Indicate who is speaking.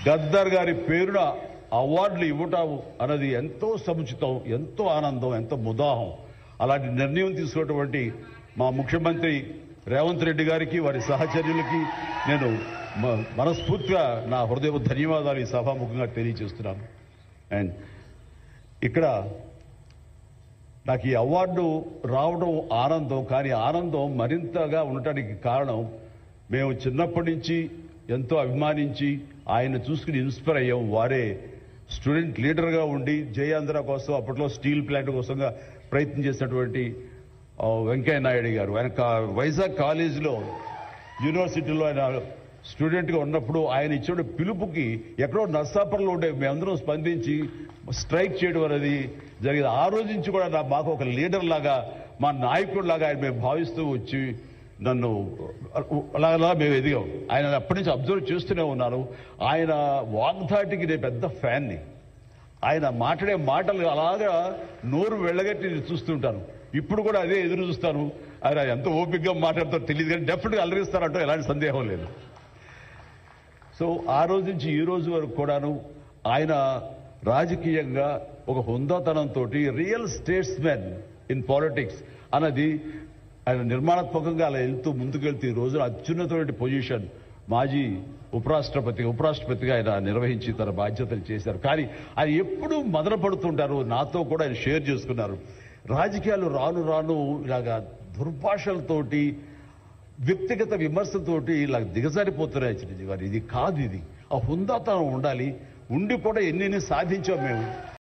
Speaker 1: గద్దర్ గారి పేరున అవార్డులు ఇవ్వటం అన్నది ఎంతో సముచితం, ఎంతో ఆనందం, ఎంతో ముదాహం. అలాంటి నిర్ణయం తీసుకున్నటువంటి మా ముఖ్యమంత్రి రేవంత్ రెడ్డి గారికి, వారి సహచర్యులకి నేను మనస్ఫూర్తిగా నా హృదయ ధన్యవాదాలు ఈ సభాముఖంగా తెలియజేస్తున్నాను. అండ్ ఇక్కడ నాకు ఈ అవార్డు రావడం ఆనందం, కానీ ఆనందం మరింతగా ఉండటానికి కారణం మేము చిన్నప్పటి నుంచి ఎంతో అభిమానించి ఆయన చూసుకుని ఇన్స్పైర్ అయ్యాం. వారే స్టూడెంట్ లీడర్గా ఉండి జయాంధ్ర కోసం అప్పట్లో స్టీల్ ప్లాంట్ కోసంగా ప్రయత్నం చేసినటువంటి వెంకయ్య నాయుడు గారు. ఆయన వైజాగ్ కాలేజీలో యూనివర్సిటీలో ఆయన స్టూడెంట్గా ఉన్నప్పుడు ఆయన ఇచ్చిన పిలుపుకి ఎక్కడో నర్సాపురంలో ఉండే మేమందరం స్పందించి స్ట్రైక్ చేయడం అనేది జరిగింది. ఆ రోజు నుంచి కూడా మాకు ఒక లీడర్ లాగా, మా నాయకుడిలాగా ఆయన మేము భావిస్తూ వచ్చి నన్ను అలా మేము ఎదిగాం. ఆయన అప్పటి నుంచి అబ్జర్వ్ చేస్తూనే ఉన్నాను. ఆయన వాగ్ధాటికి నేను పెద్ద ఫ్యాన్ని. ఆయన మాట్లాడే మాటలు అలాగా నోరు వెళ్ళగట్టి చూస్తుంటాను. ఇప్పుడు కూడా అదే ఎదురు చూస్తాను. ఆయన ఎంత ఓపికగా మాట్లాడుతారో తెలియదు, కానీ డెఫినెట్గా అలరిస్తారంటూ ఎలాంటి సందేహం లేదు. సో ఆ రోజు నుంచి ఈ రోజు వరకు కూడాను ఆయన రాజకీయంగా ఒక హుందాతనంతో రియల్ స్టేట్స్మెన్ ఇన్ పాలిటిక్స్ అన్నది ఆయన నిర్మాణాత్మకంగా అలా వెళ్తూ ముందుకెళ్తూ ఈ రోజున అత్యున్నతమైన పొజిషన్ మాజీ ఉపరాష్ట్రపతిగా ఆయన నిర్వహించి తన బాధ్యతలు చేశారు. కానీ ఆయన ఎప్పుడూ మదనపడుతుంటారు. నాతో కూడా ఆయన షేర్ చేసుకున్నారు. రాజకీయాలు రాను రాను ఇలాగా దుర్భాషలతోటి, వ్యక్తిగత విమర్శలతోటి ఇలా దిగజారిపోతున్నాయి చిరంజీవి గారు. ఇది కాదు, ఇది ఆ హుందాతనం ఉండాలి. ఉండి కూడా ఎన్ని సాధించాం మేము.